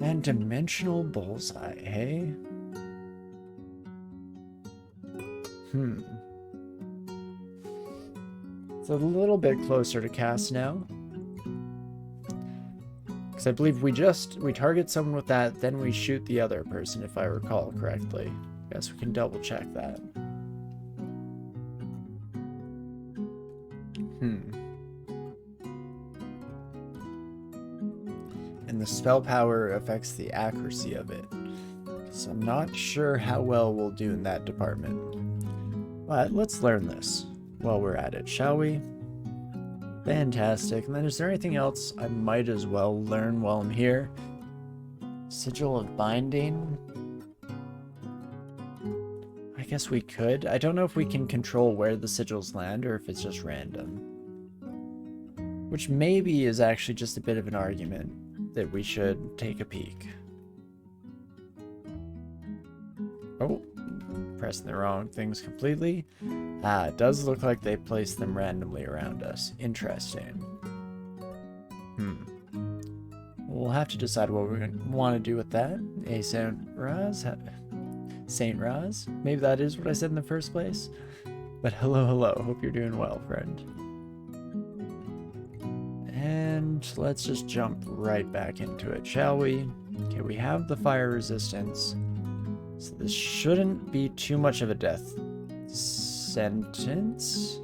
And dimensional bullseye, hey? It's a little bit closer to cast now. Because I believe we target someone with that, then we shoot the other person, if I recall correctly. Guess we can double check that. And the spell power affects the accuracy of it. So I'm not sure how well we'll do in that department. But let's learn this while we're at it, shall we? Fantastic. And then is there anything else I might as well learn while I'm here? Sigil of Binding? I guess we could. I don't know if we can control where the sigils land or if it's just random. Which maybe is actually just a bit of an argument that we should take a peek. Oh, pressing the wrong things completely. Ah, it does look like they placed them randomly around us. Interesting. We'll have to decide what we're going to want to do with that. A Saint Raz? Saint Raz? Maybe that is what I said in the first place. But hello, hello. Hope you're doing well, friend. And let's just jump right back into it, shall we? Okay, we have the fire resistance. So this shouldn't be too much of a death sentence.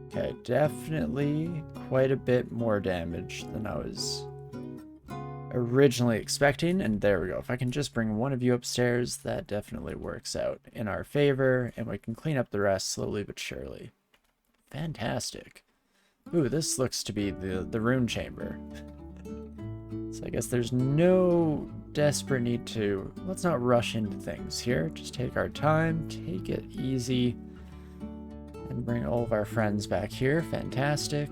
Okay, definitely quite a bit more damage than I was originally expecting. And there we go. If I can just bring one of you upstairs, that definitely works out in our favor. And we can clean up the rest slowly but surely. Fantastic. Ooh, this looks to be the rune chamber. So I guess there's no desperate need to... Let's not rush into things here. Just take our time, take it easy, and bring all of our friends back here. Fantastic.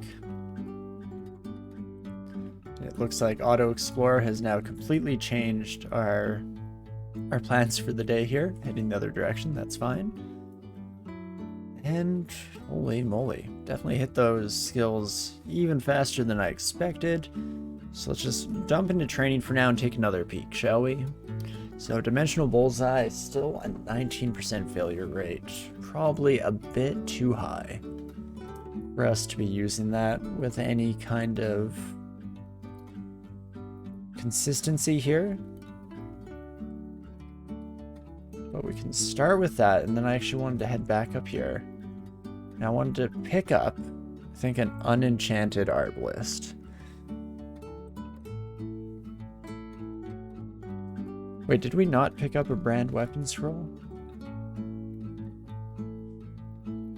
It looks like Auto Explorer has now completely changed our plans for the day here, heading the other direction. That's fine. And holy moly, definitely hit those skills even faster than I expected. So let's just dump into training for now and take another peek, shall we? So Dimensional Bullseye, still a 19% failure rate. Probably a bit too high for us to be using that with any kind of consistency here. But we can start with that, and then I actually wanted to head back up here. And I wanted to pick up, I think, an unenchanted Arbalist. Wait, did we not pick up a brand weapon scroll?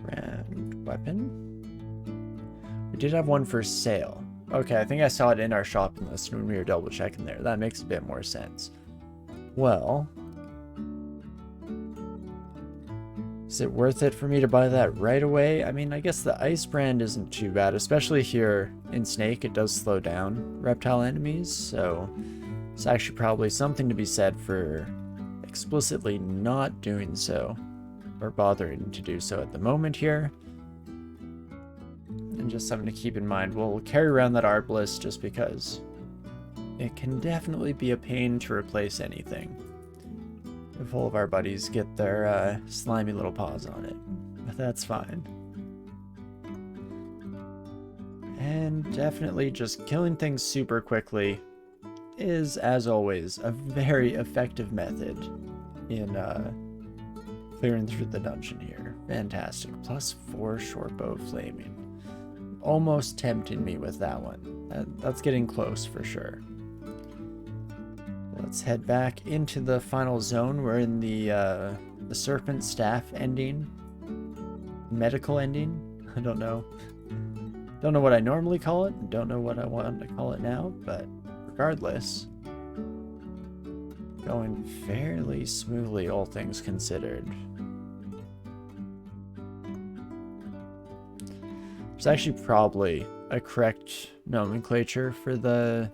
Brand weapon? We did have one for sale. Okay, I think I saw it in our shopping list when we were double checking there. That makes a bit more sense. Well, is it worth it for me to buy that right away? I mean, I guess the ice brand isn't too bad, especially here in Snake. It does slow down reptile enemies, so it's actually probably something to be said for explicitly not doing so, or bothering to do so at the moment here. And just something to keep in mind, we'll carry around that Arbalist just because it can definitely be a pain to replace anything if all of our buddies get their slimy little paws on it. But that's fine. And definitely just killing things super quickly is, as always, a very effective method in clearing through the dungeon here. Fantastic. +4 shortbow flaming. Almost tempting me with that one. That's getting close for sure. Let's head back into the final zone. We're in the Serpent Staff ending. Medical ending? I don't know. Don't know what I normally call it. Don't know what I want to call it now, but regardless, going fairly smoothly, all things considered. There's actually probably a correct nomenclature for the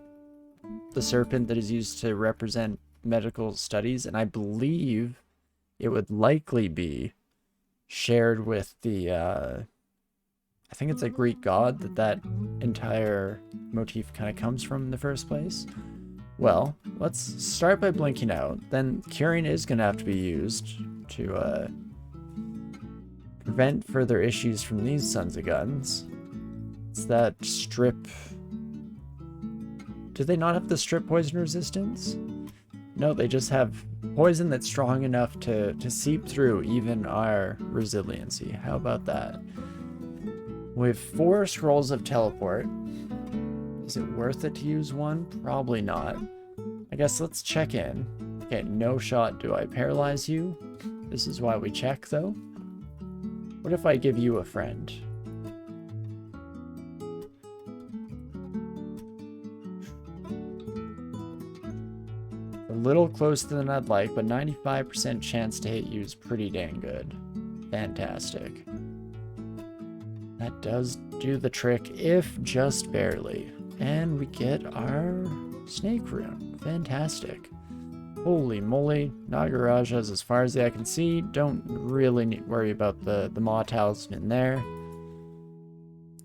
serpent that is used to represent medical studies, and I believe it would likely be shared with the I think it's a Greek god that entire motif kind of comes from in the first place. Well, let's start by blinking out. Then curing is going to have to be used to prevent further issues from these sons of guns. It's that strip. Do they not have the strip poison resistance? No, they just have poison that's strong enough to seep through even our resiliency. How about that? We have 4 scrolls of teleport. Is it worth it to use one? Probably not. I guess let's check in. Okay, no shot do I paralyze you. This is why we check, though. What if I give you a friend? A little closer than I'd like, but 95% chance to hit you is pretty dang good. Fantastic. That does do the trick, if just barely. And we get our snake rune. Fantastic. Holy moly. Nagarajas, as far as the eye can see, don't really worry about the Maw Talisman there.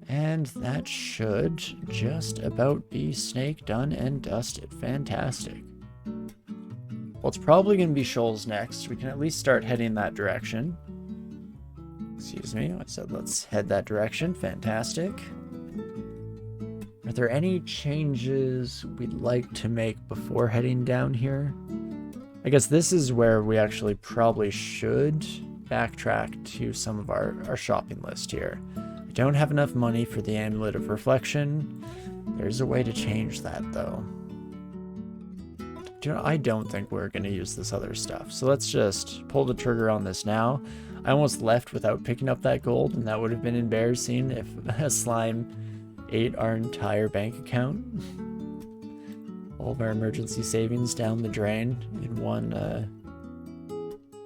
And that should just about be snake done and dusted. Fantastic. Well, it's probably going to be shoals next. We can at least start heading that direction. Excuse me, I said let's head that direction. Fantastic. Are there any changes we'd like to make before heading down here? I guess this is where we actually probably should backtrack to some of our shopping list here. I don't have enough money for the Amulet of Reflection. There's a way to change that, though. I don't think we're going to use this other stuff. So let's just pull the trigger on this now. I almost left without picking up that gold, and that would have been embarrassing if a slime ate our entire bank account. All of our emergency savings down the drain in one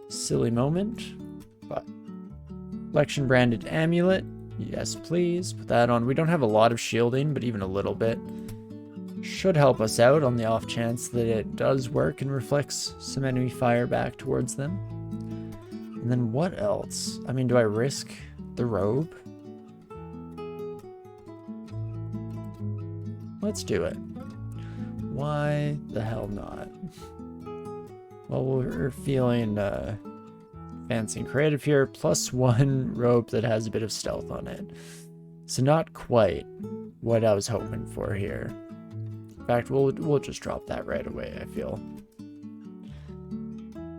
silly moment. But collection branded amulet. Yes, please. Put that on. We don't have a lot of shielding, but even a little bit should help us out on the off chance that it does work and reflects some enemy fire back towards them. And then what else? I mean, do I risk the robe? Let's do it. Why the hell not? Well, we're feeling fancy and creative here. +1 robe that has a bit of stealth on it. So not quite what I was hoping for here. In fact, we'll just drop that right away, I feel.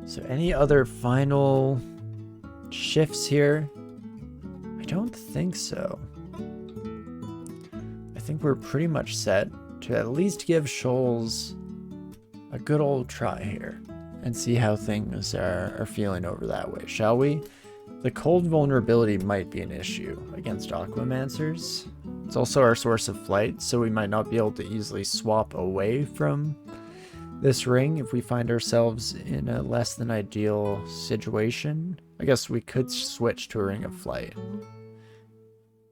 So any other final shifts here? I don't think so. I think we're pretty much set to at least give Shoals a good old try here and see how things are feeling over that way, shall we? The cold vulnerability might be an issue against Aquamancers. It's also our source of flight, so we might not be able to easily swap away from this ring if we find ourselves in a less than ideal situation. I guess we could switch to a ring of flight.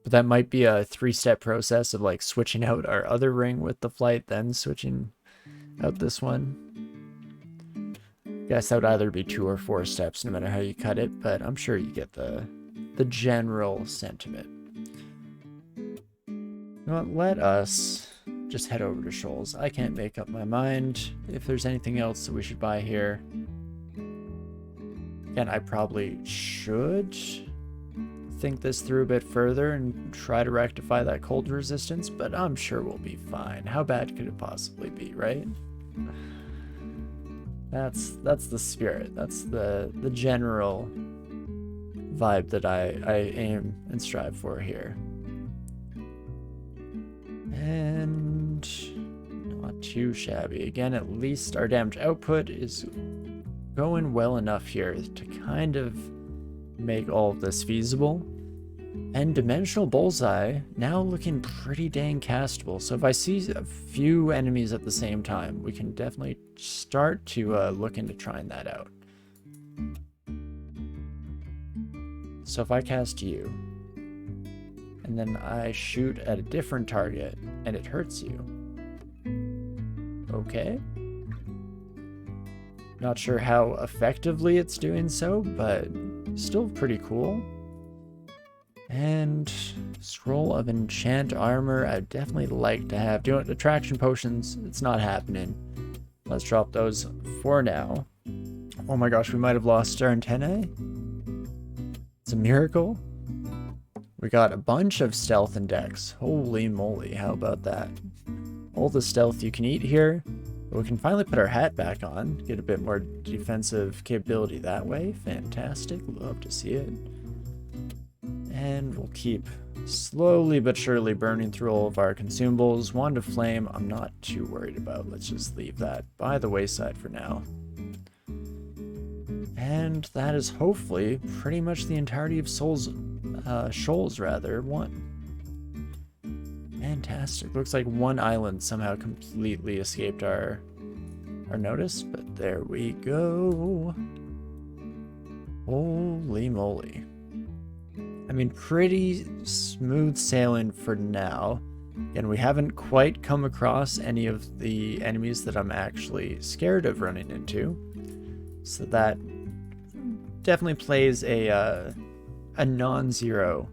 But that might be a 3-step process of like switching out our other ring with the flight, then switching out this one. I guess that would either be 2 or 4 steps no matter how you cut it, but I'm sure you get the general sentiment. You know what, let us just head over to Shoals. I can't make up my mind if there's anything else that we should buy here. Again, I probably should think this through a bit further and try to rectify that cold resistance, but I'm sure we'll be fine. How bad could it possibly be, right? That's the spirit. That's the general vibe that I aim and strive for here. And not too shabby. Again, at least our damage output is going well enough here to kind of make all of this feasible. And Dimensional Bullseye now looking pretty dang castable. So if I see a few enemies at the same time, we can definitely start to look into trying that out. So if I cast you, and then I shoot at a different target, and it hurts you. Okay. Not sure how effectively it's doing so, but still pretty cool. And scroll of enchant armor, I'd definitely like to have. Do you want attraction potions? It's not happening. Let's drop those for now. Oh my gosh, we might have lost our antennae. It's a miracle. We got a bunch of stealth and dex. Holy moly, how about that? All the stealth you can eat here. We can finally put our hat back on. Get a bit more defensive capability that way. Fantastic. Love to see it. And we'll keep slowly but surely burning through all of our consumables. Wand of Flame, I'm not too worried about. Let's just leave that by the wayside for now. And that is hopefully pretty much the entirety of Shoals rather. One. Fantastic. Looks like one island somehow completely escaped our notice, but there we go. Holy moly. I mean, pretty smooth sailing for now. And we haven't quite come across any of the enemies that I'm actually scared of running into. So that definitely plays a non-zero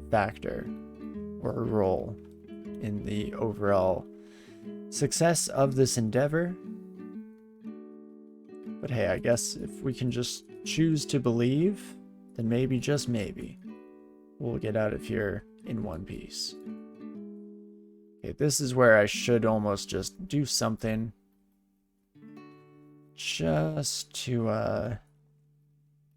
factor or role in the overall success of this endeavor. But hey, I guess if we can just choose to believe, then maybe, just maybe, we'll get out of here in one piece. Okay, this is where I should almost just do something just to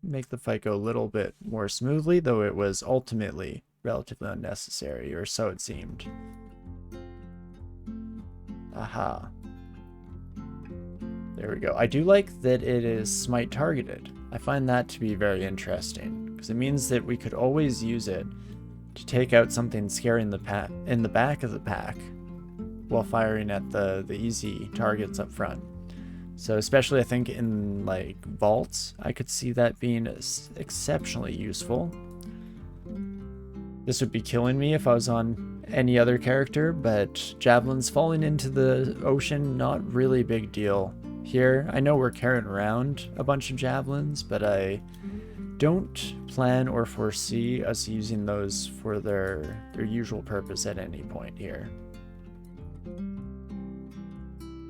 make the fight go a little bit more smoothly, though it was ultimately relatively unnecessary, or so it seemed. Aha. There we go. I do like that it is smite targeted. I find that to be very interesting, because it means that we could always use it to take out something scary in the back of the pack while firing at the easy targets up front. So especially I think in like vaults, I could see that being exceptionally useful. This would be killing me if I was on any other character, but javelins falling into the ocean, not really a big deal here. I know we're carrying around a bunch of javelins, but I don't plan or foresee us using those for their usual purpose at any point here.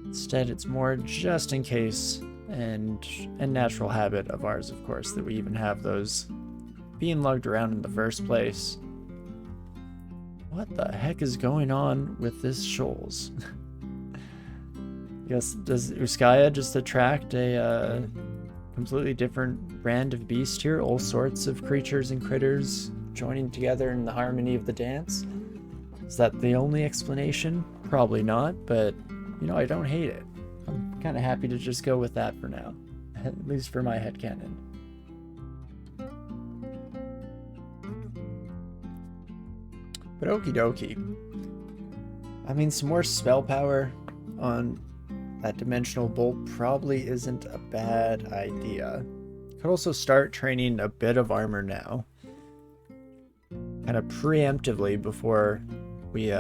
Instead, it's more just in case, and a natural habit of ours, of course, that we even have those being lugged around in the first place. What the heck is going on with this Shoals? Yes, does Uskaya just attract a completely different brand of beast here? All sorts of creatures and critters joining together in the harmony of the dance? Is that the only explanation? Probably not, but you know, I don't hate it. I'm kind of happy to just go with that for now, at least for my headcanon. But okie dokie. I mean, some more spell power on that dimensional bolt probably isn't a bad idea. Could also start training a bit of armor now, kind of preemptively before we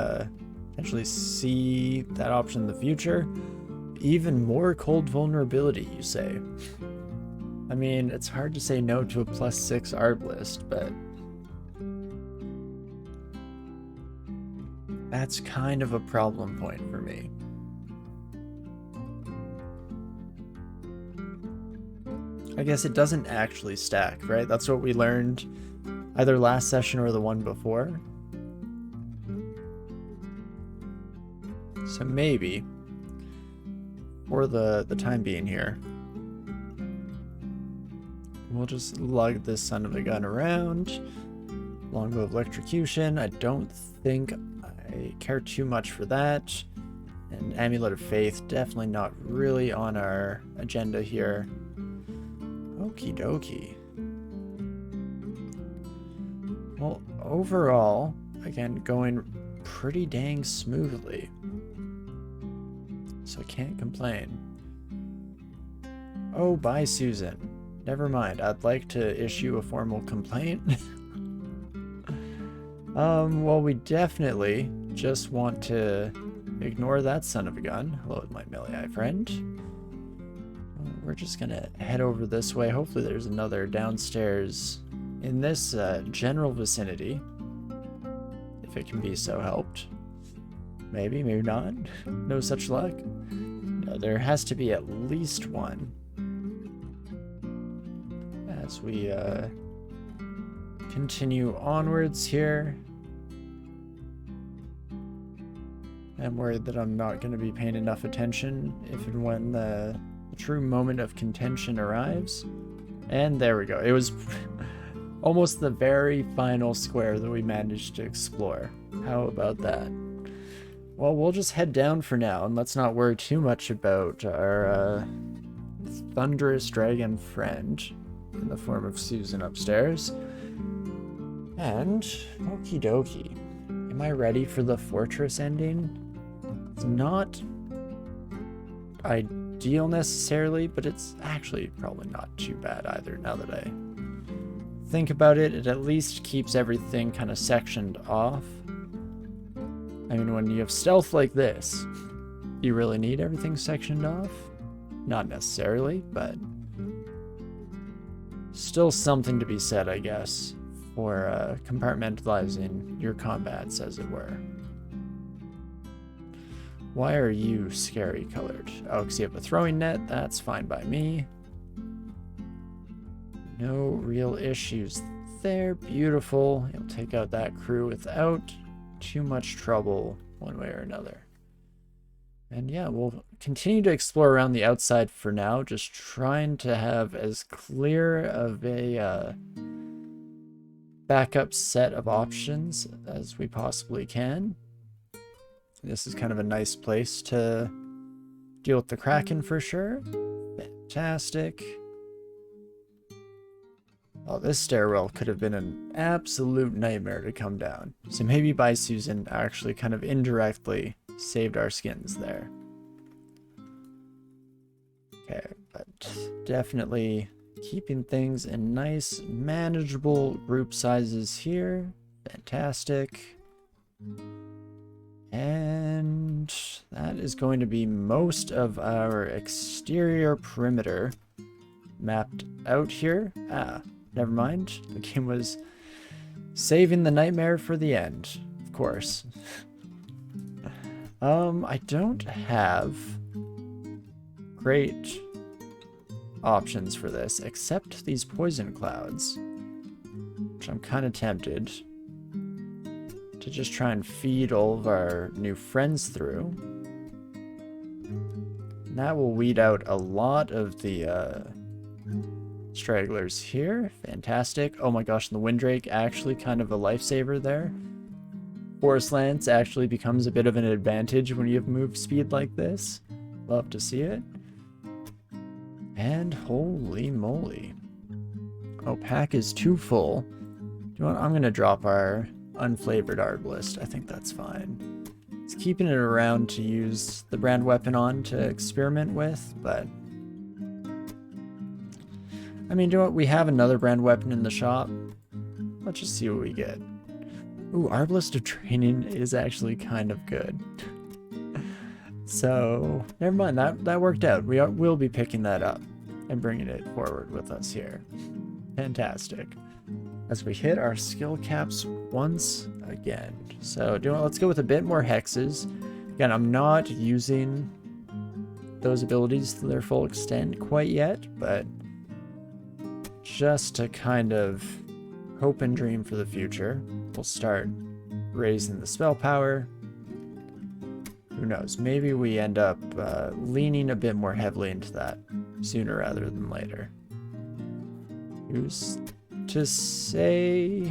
potentially see that option in the future. Even more cold vulnerability, you say? I mean, it's hard to say no to a +6 Arbalist, but that's kind of a problem point for me. I guess it doesn't actually stack, right? That's what we learned either last session or the one before. So maybe, for the time being here, we'll just lug this son of a gun around. Longbow of Electrocution, I don't think I care too much for that. And Amulet of Faith, definitely not really on our agenda here. Okie dokie. Well, overall, again, going pretty dang smoothly. So I can't complain. Oh, bye, Susan. Never mind, I'd like to issue a formal complaint. Well, we definitely just want to ignore that son of a gun. Hello, my melee friend. We're just gonna head over this way. Hopefully there's another downstairs in this general vicinity, if it can be so helped. Maybe, maybe not. No such luck. No, there has to be at least one. As we continue onwards here. I'm worried that I'm not going to be paying enough attention if and when the true moment of contention arrives. And there we go. It was almost the very final square that we managed to explore. How about that? Well, we'll just head down for now, and let's not worry too much about our thunderous dragon friend in the form of Susan upstairs. And, okie dokie. Am I ready for the fortress ending? It's not ideal necessarily, but it's actually probably not too bad either now that I think about it. It at least keeps everything kind of sectioned off. I mean, when you have stealth like this, you really need everything sectioned off? Not necessarily, but still something to be said, I guess, for compartmentalizing your combats, as it were. Why are you scary colored? Oh, because you have a throwing net. That's fine by me. No real issues there. Beautiful. You'll take out that crew without too much trouble one way or another. And yeah, we'll continue to explore around the outside for now, just trying to have as clear of a backup set of options as we possibly can. This is kind of a nice place to deal with the Kraken for sure. Fantastic. Oh, this stairwell could have been an absolute nightmare to come down. So maybe by Susan actually kind of indirectly saved our skins there. Okay, but definitely keeping things in nice, manageable group sizes here. Fantastic. And that is going to be most of our exterior perimeter mapped out here. Ah, never mind. The game was saving the nightmare for the end, of course. I don't have great options for this, except these poison clouds, which I'm kind of tempted to just try and feed all of our new friends through. And that will weed out a lot of the stragglers here. Fantastic. Oh my gosh, and the Windrake actually kind of a lifesaver there. Forest Lance actually becomes a bit of an advantage when you have move speed like this. Love to see it. And holy moly. Oh, pack is too full. Do you want, I'm going to drop our unflavored arbalist. I think that's fine. It's keeping it around to use the brand weapon on to experiment with, but I mean, do you know what? We have another brand weapon in the shop. Let's just see what we get. Ooh, Arbalist of Training is actually kind of good. So, never mind. That worked out. We'll be picking that up and bringing it forward with us here. Fantastic. As we hit our skill caps once again. So, let's go with a bit more hexes. Again, I'm not using those abilities to their full extent quite yet, but just to kind of hope and dream for the future, we'll start raising the spell power. Who knows? Maybe we end up leaning a bit more heavily into that sooner rather than later. Who's to say?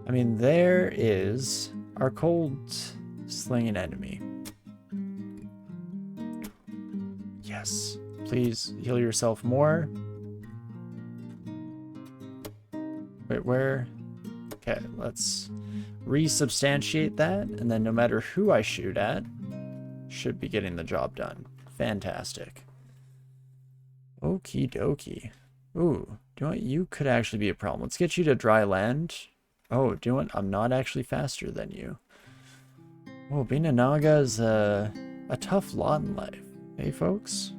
I mean, there is our cold slinging enemy. Yes, please heal yourself more. Wait, where? Okay, let's resubstantiate that, and then no matter who I shoot at, should be getting the job done. Fantastic. Okie dokie. Ooh, do you know what? You could actually be a problem. Let's get you to dry land. Oh, do you know what? I'm not actually faster than you. Oh, being a Naga is a tough lot in life. Hey, folks?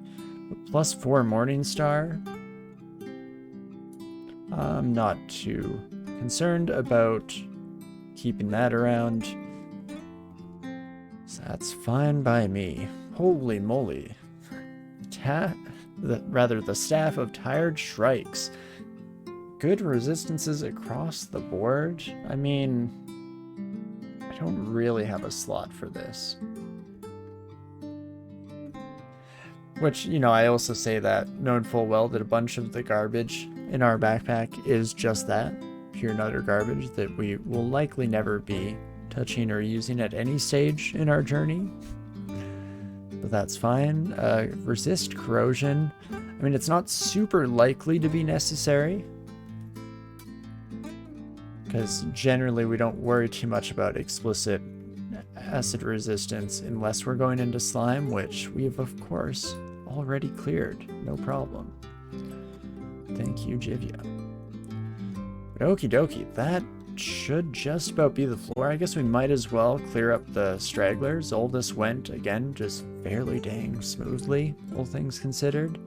+4 Morningstar. I'm not too concerned about keeping that around. So that's fine by me. Holy moly. The Staff of Tired Shrikes. Good resistances across the board. I mean, I don't really have a slot for this. Which, you know, I also say that knowing full well that a bunch of the garbage in our backpack is just that. Pure and utter garbage that we will likely never be touching or using at any stage in our journey. But that's fine. Resist corrosion. I mean, it's not super likely to be necessary, because generally we don't worry too much about explicit acid resistance unless we're going into slime, which we've of course already cleared. No problem. Thank you, Jivya. Okie dokie, that should just about be the floor. I guess we might as well clear up the stragglers. All this went, again, just fairly dang smoothly, all things considered.